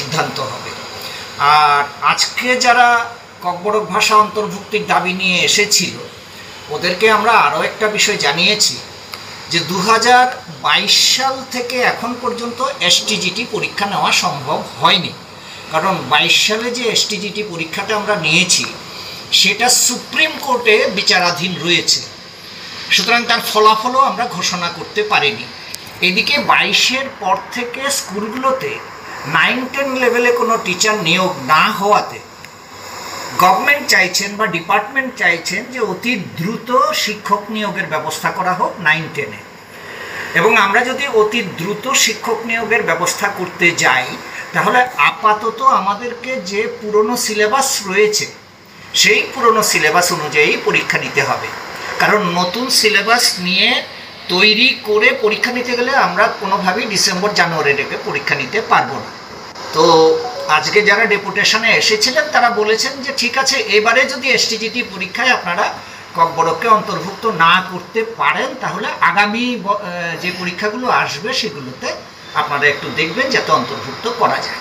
সিদ্ধান্ত হবে। আর আজকে যারা ককবরক ভাষা অন্তর্ভুক্তির দাবি নিয়ে এসেছিল ওদেরকে আমরা আরও একটা বিষয় জানিয়েছি যে 2022 সাল থেকে এখন পর্যন্ত এসটিজিটি পরীক্ষা নেওয়া সম্ভব হয়নি, কারণ 22 সালে যে এসটিজিটি পরীক্ষাটা আমরা নিয়েছি সেটা সুপ্রিম কোর্টে বিচারাধীন রয়েছে, সুতরাং তার ফলাফলও আমরা ঘোষণা করতে পারিনি। এদিকে 22-এর পর থেকে স্কুলগুলোতে 9-10 লেভেলে কোনো টিচার নিয়োগ না হওয়াতে গভর্নমেন্ট চাইছেন বা ডিপার্টমেন্ট চাইছেন যে অতি দ্রুত শিক্ষক নিয়োগের ব্যবস্থা করা হোক 9-10-এ। এবং আমরা যদি অতি দ্রুত শিক্ষক নিয়োগের ব্যবস্থা করতে যাই তাহলে আপাতত আমাদেরকে যে পুরনো সিলেবাস রয়েছে সেই পুরনো সিলেবাস অনুযায়ী পরীক্ষা নিতে হবে, কারণ নতুন সিলেবাস নিয়ে তৈরি করে পরীক্ষা নিতে গেলে আমরা কোনোভাবেই ডিসেম্বর জানুয়ারিতে পরীক্ষা নিতে পারবো না। তো আজকে যারা ডেপুটেশনে এসেছিলেন তারা বলেছেন যে ঠিক আছে, এবারে যদি এসটিজিটি পরীক্ষায় আপনারা ককবরককে অন্তর্ভুক্ত না করতে পারেন তাহলে আগামী যে পরীক্ষাগুলো আসবে সেগুলোতে আপনারা একটু দেখবেন যাতে অন্তর্ভুক্ত করা যায়।